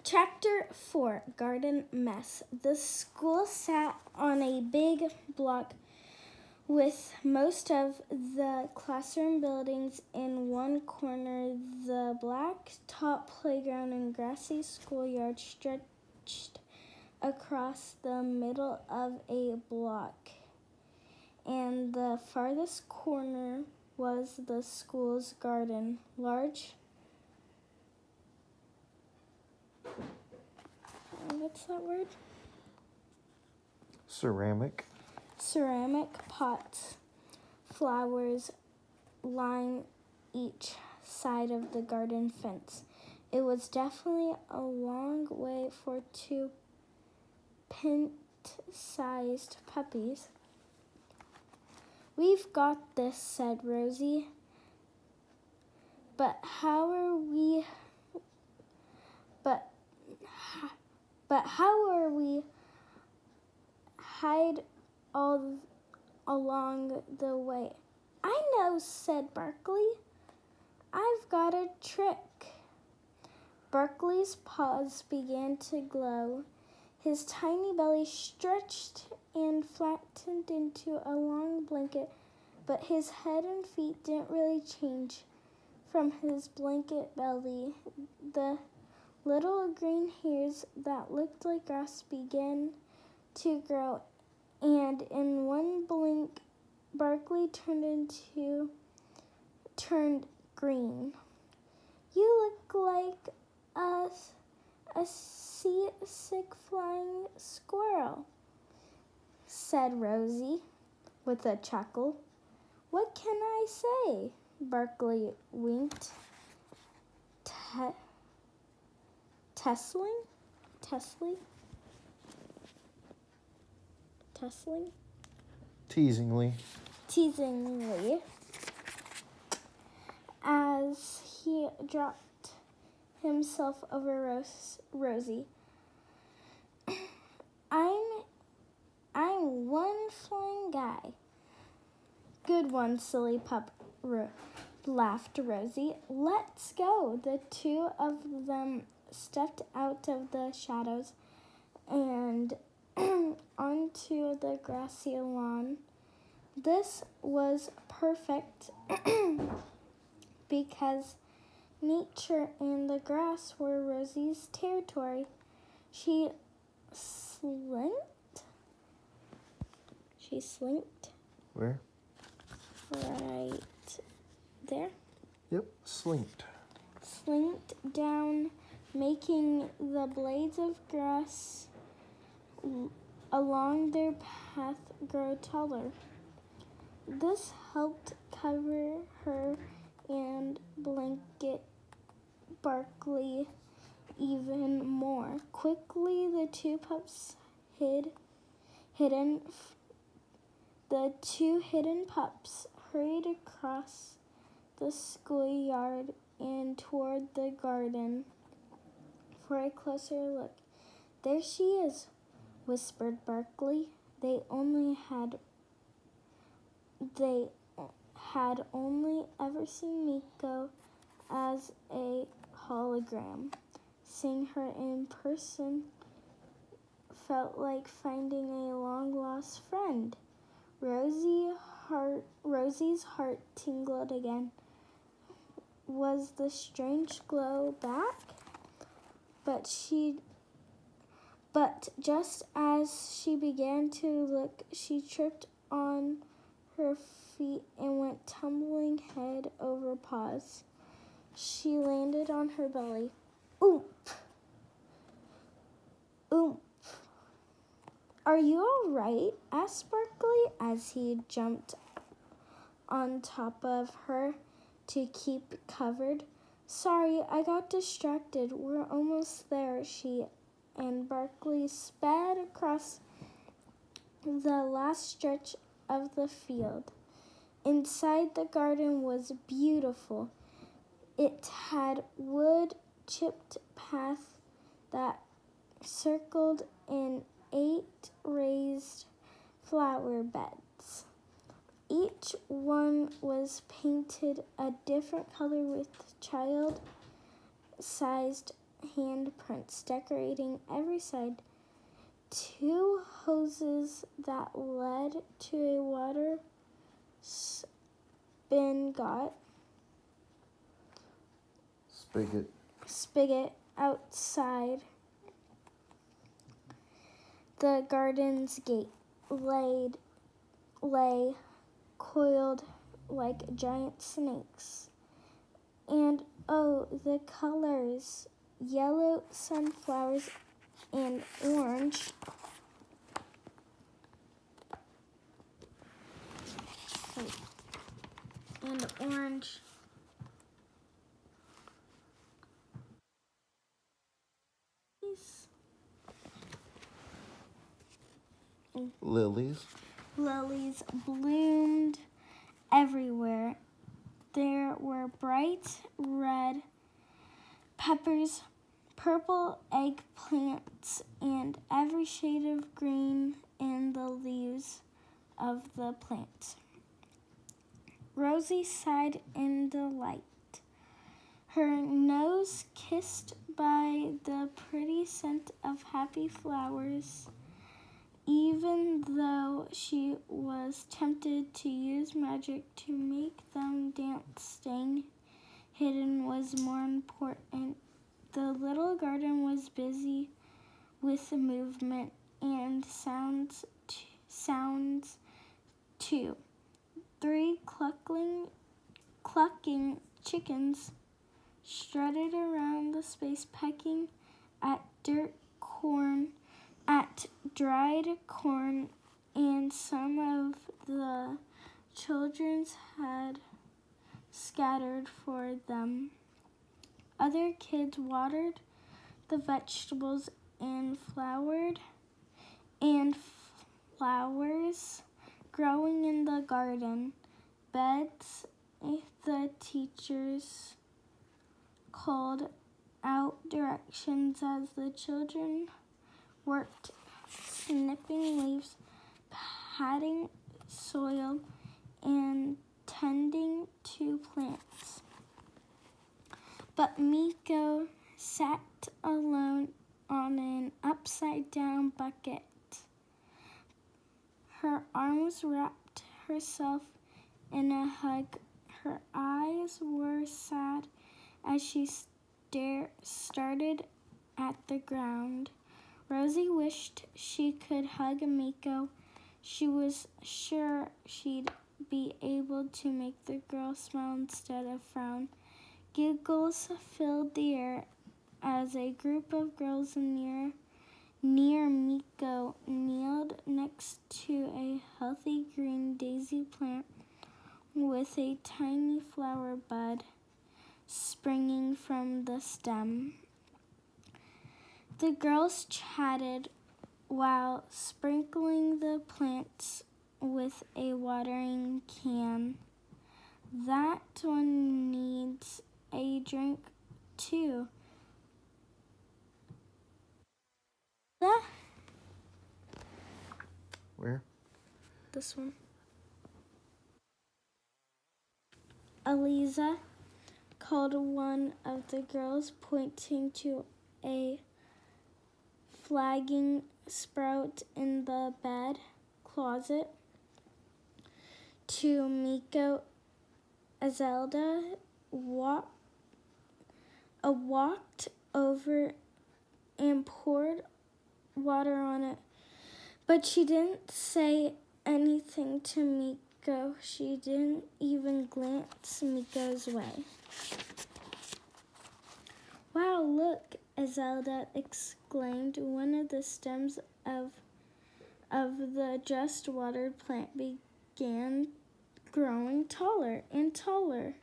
Chapter 4, Garden Mess. The school sat on a big block with most of the classroom buildings in one corner. The black-top playground and grassy schoolyard stretched across the middle of a block, and the farthest corner was the school's garden. What's that word? Ceramic pots, flowers line each side of the garden fence. It was definitely a long way for 2 pint-sized puppies. "We've got this," said Rosie. But how are we hide all along the way? "I know," said Barkley. "I've got a trick." Barkley's paws began to glow. His tiny belly stretched and flattened into a long blanket, but his head and feet didn't really change from his blanket belly. The little green hairs that looked like grass began to grow, and in one blink, Barkley turned green. "You look like a seasick flying squirrel," said Rosie with a chuckle. "What can I say?" Barkley winked. Tessling? Teasingly. As he dropped himself over Rosie. I'm one flying guy." "Good one, silly pup," laughed Rosie. "Let's go." The 2 of them stepped out of the shadows and onto the grassy lawn. This was perfect because nature and the grass were Rosie's territory. She slinked. Where? Right there. Yep, slinked Down, making the blades of grass along their path grow taller. This helped cover her and blanket Barkley even more. Quickly, the 2 pups The 2 hidden pups hurried across the schoolyard and toward the garden for a closer look. "There she is," whispered Barkley. They had only ever seen Miko as a hologram. Seeing her in person felt like finding a long-lost friend. Rosie's heart tingled again. Was the strange glow back? But just as she began to look, she tripped on her feet and went tumbling head over paws. She landed on her belly. "Oomp! Oomp! Are you all right?" asked Barkley as he jumped on top of her to keep covered. "Sorry, I got distracted. We're almost there." She and Barkley sped across the last stretch of the field. Inside, the garden was beautiful. It had wood-chipped paths that circled in 8 raised flower beds. Each one was painted a different color with child-sized handprints decorating every side. 2 hoses that led to a water spigot outside the garden's gate lay coiled like giant snakes. And oh, the colors! Yellow sunflowers and orange. Lilies. Lilies bloomed everywhere. There were bright red peppers, purple eggplants, and every shade of green in the leaves of the plant. Rosie sighed in delight, her nose kissed by the pretty scent of happy flowers. Even though she was tempted to use magic to make them dance, staying hidden was more important. The little garden was busy with movement and sounds too. 3 clucking chickens strutted around the space, pecking at dried corn, and some of the children had scattered for them. Other kids watered the vegetables and flowers growing in the garden beds. The teachers called out directions as the children worked, snipping leaves, patting soil, and tending to plants. But Miko sat alone on an upside-down bucket. Her arms wrapped herself in a hug. Her eyes were sad as she stared at the ground. Rosie wished she could hug Miko. She was sure she'd be able to make the girl smile instead of frown. Giggles filled the air as a group of girls near Miko kneeled next to a healthy green daisy plant with a tiny flower bud springing from the stem. The girls chatted while sprinkling the plants with a watering can. That one needs a drink too. Where? This one. Eliza called one of the girls, pointing to a flagging sprout in the bed closet. To Miko, Zelda walked over and poured water on it. But she didn't say anything to Miko. She didn't even glance Miko's way. Wow, look, Zelda exclaimed. One of the stems of the just watered plant began growing taller and taller.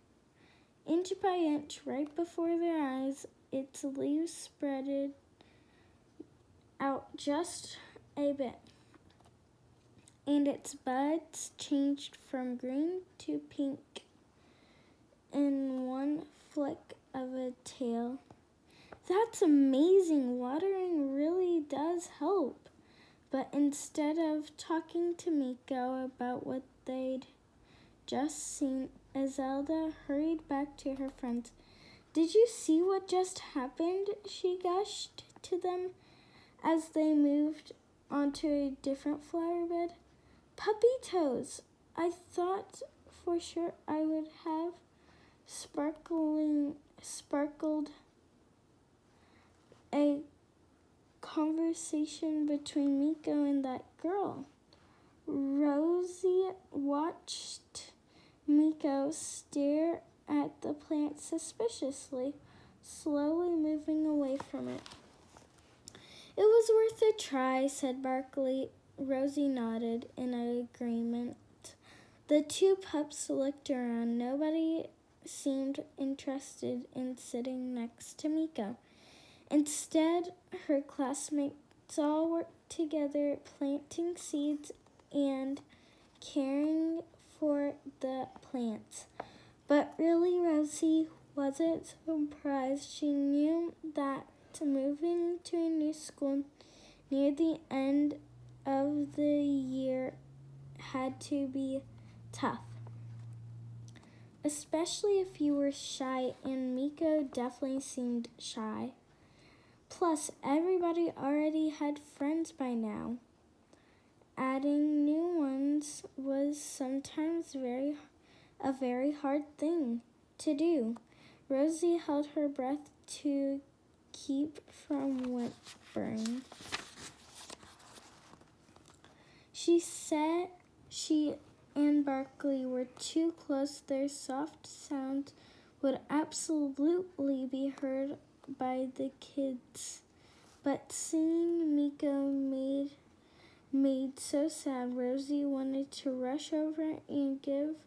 Inch by inch, right before their eyes, its leaves spreaded out just a bit, and its buds changed from green to pink in one flick of a tail. That's amazing. Watering really does help. But instead of talking to Miko about what they'd just seen, Zelda hurried back to her friends. Did you see what just happened? She gushed to them as they moved onto a different flower bed. Puppy toes! I thought for sure I would have sparkled a conversation between Miko and that girl. Rosie watched Miko stare at the plant suspiciously, slowly moving away from it. It was worth a try, said Barkley. Rosie nodded in agreement. The two pups looked around. Nobody seemed interested in sitting next to Miko. Instead, her classmates all worked together, planting seeds and caring for the plants. But really, Rosie wasn't surprised. She knew that moving to a new school near the end of the year had to be tough, especially if you were shy, and Miko definitely seemed shy. Plus, everybody already had friends by now. Adding new ones was sometimes a very hard thing to do. Rosie held her breath to keep from whimpering. She said she and Barkley were too close. Their soft sounds would absolutely be heard by the kids. But seeing Miko made so sad, Rosie wanted to rush over and give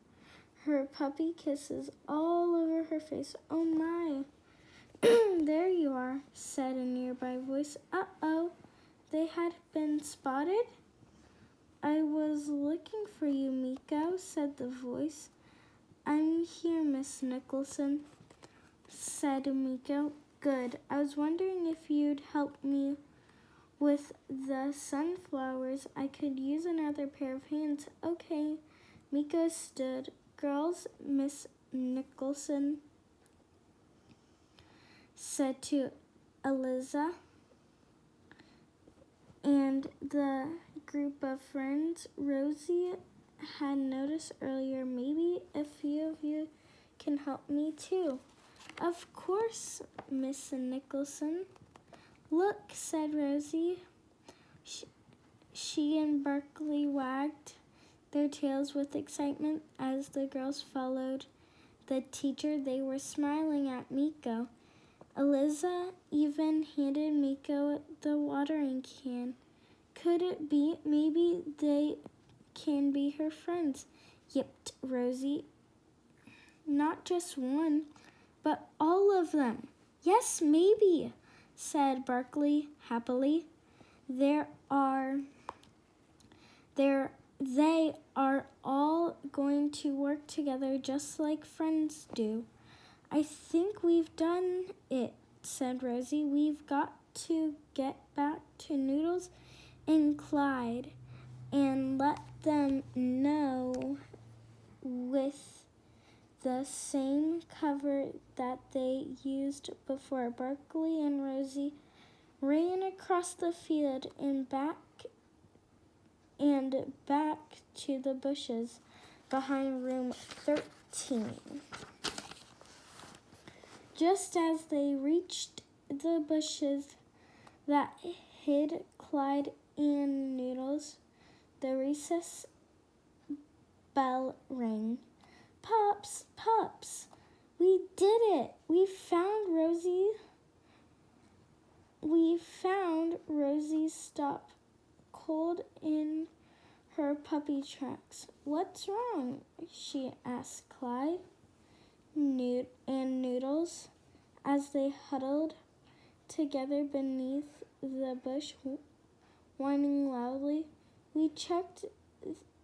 her puppy kisses all over her face. Oh my! There you are, said a nearby voice. Uh-oh, they had been spotted? I was looking for you, Miko, said the voice. I'm here, Miss Nicholson, said Miko. Good. I was wondering if you'd help me with the sunflowers. I could use another pair of hands. Okay. Miko stood. Girls, Miss Nicholson said to Eliza and the group of friends Rosie had noticed earlier. Maybe a few of you can help me too. Of course, Miss Nicholson. Look, said Rosie. She and Barkley wagged their tails with excitement as the girls followed the teacher. They were smiling at Miko. Eliza even handed Miko the watering can. Could it be? Maybe they can be her friends, yipped Rosie. Not just one, but all of them. Yes, maybe, said Barkley happily. They are all going to work together just like friends do. I think we've done it, said Rosie. We've got to get back to Noodles and Clyde and let them know with the same cover that they used before. Barkley and Rosie ran across the field and back to the bushes behind room 13. Just as they reached the bushes that hid Clyde and Noodles, the recess bell rang. Pups, pups, we did it! We found Rosie's stop cold in her puppy tracks. What's wrong? She asked Clyde and Noodles as they huddled together beneath the bush, whining loudly. We checked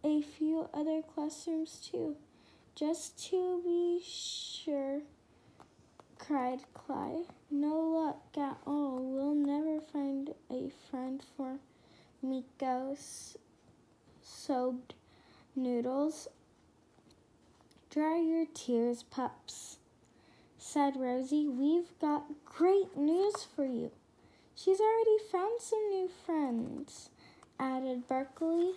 a few other classrooms too, just to be sure, cried Clyde. No luck at all. We'll never find a friend for Miko, sobbed Noodles. Dry your tears, pups, said Rosie. "We've got great news for you." "She's already found some new friends," added Berkeley.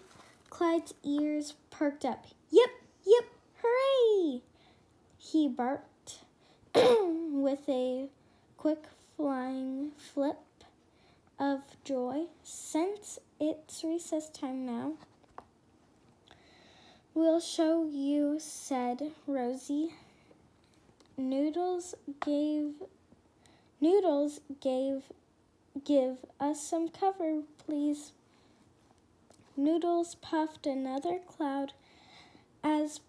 Clyde's ears perked up. Yip, yip, hooray!" he barked with a quick flying flip of joy. "Since it's recess time now, we'll show you," said Rosie. Noodles, give us some cover, please." Noodles puffed another cloud as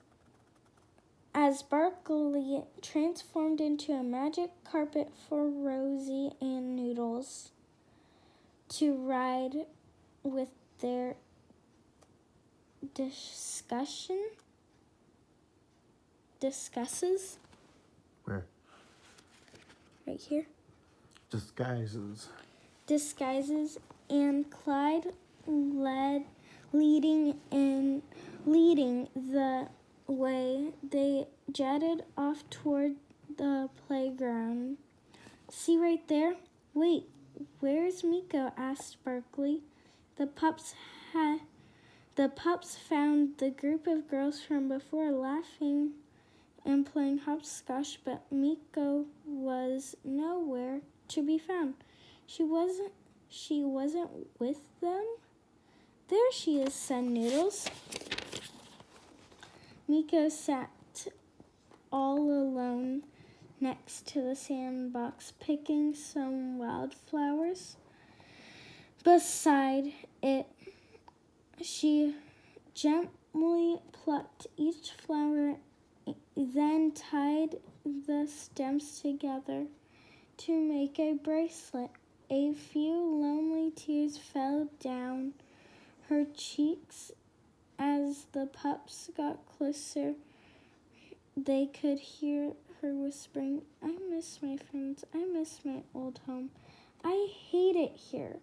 Barkley transformed into a magic carpet for Rosie and Noodles to ride with their discusses. Where? Right here. Disguises. And Clyde leading the way. They jetted off toward the playground. "See right there?" "Wait, where's Miko?" asked Berkeley. The pups found the group of girls from before, laughing and playing hopscotch, but Miko was nowhere to be found. She wasn't with them. "There she is," said Noodles. Miko sat all alone next to the sandbox, picking some wildflowers. Beside it, she gently plucked each flower, then tied the stems together to make a bracelet. A few lonely tears fell down her cheeks as the pups got closer. They could hear her whispering, "I miss my friends. I miss my old home. I hate it here."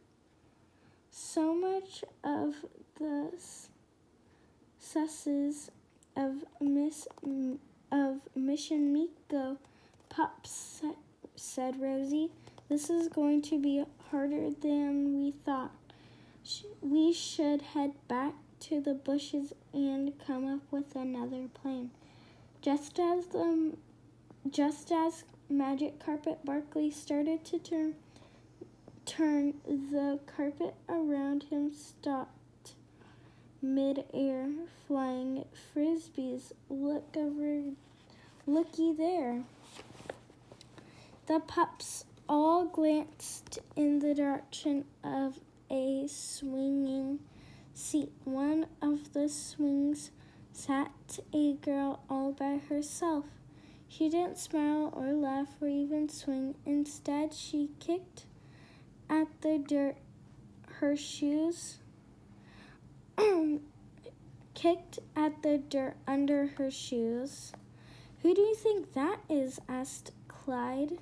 So much of the susses of Mission Miko, pups, said Rosie. "This is going to be harder than we thought. We should head back to the bushes and come up with another plan." Just as Magic Carpet Barkley started to turn, the carpet around him stopped mid-air, flying frisbees. Looky there." The pups all glanced in the direction of a swinging seat. One of the swings sat a girl all by herself. She didn't smile or laugh or even swing. Instead, she kicked at the dirt under her shoes. "Who do you think that is?" asked Clyde.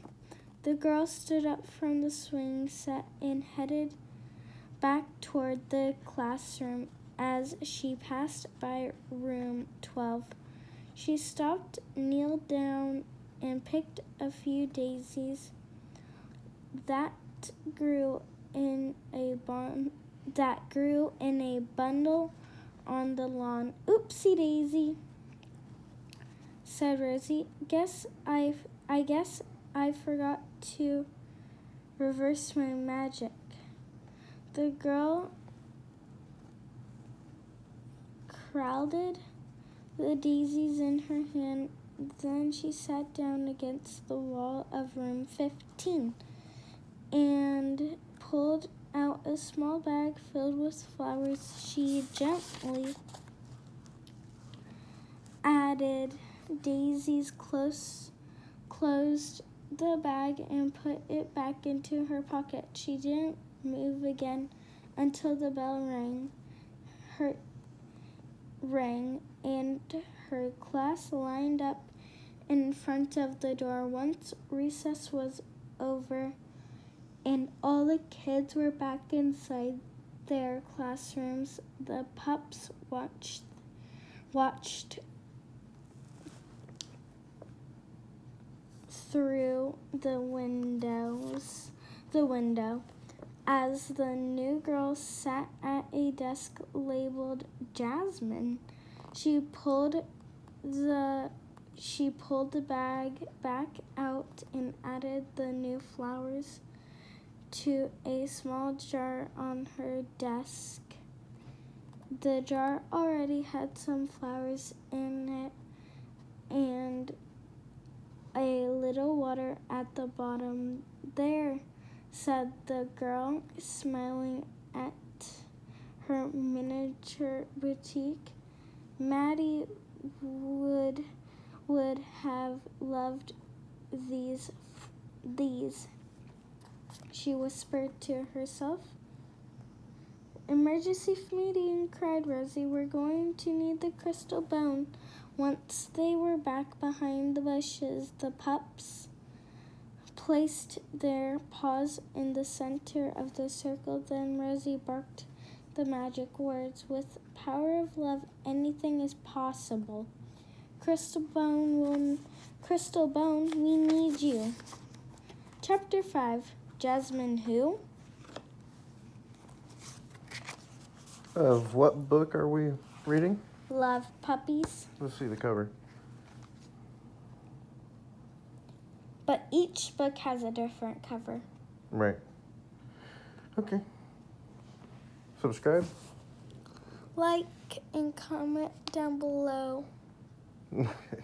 The girl stood up from the swing set and headed back toward the classroom. As she passed by room 12, she stopped, kneeled down, and picked a few daisies that grew in a bundle on the lawn. "Oopsie daisy," said Rosie. I guess I forgot to reverse my magic." The girl crowded the daisies in her hand. Then she sat down against the wall of room 15 and pulled out a small bag filled with flowers. She gently added daisies, closed the bag, and put it back into her pocket. She didn't move again until the bell rang and her class lined up in front of the door. Once recess was over and all the kids were back inside their classrooms, the pups watched through the window. As the new girl sat at a desk labeled Jasmine, she pulled the bag back out and added the new flowers to a small jar on her desk. The jar already had some flowers in it and a little water at the bottom. There, said the girl, smiling at her miniature boutique. Maddie would have loved these, she whispered to herself. Emergency meeting, cried Rosie. We're going to need the crystal bone. Once they were back behind the bushes, the pups placed their paws in the center of the circle. Then Rosie barked the magic words. With power of love, anything is possible. Crystal bone, we need you. Chapter 5. Jasmine who? Of what book are we reading? Love Puppies. Let's see the cover. But each book has a different cover. Right. Okay. Subscribe. Like and comment down below. Okay.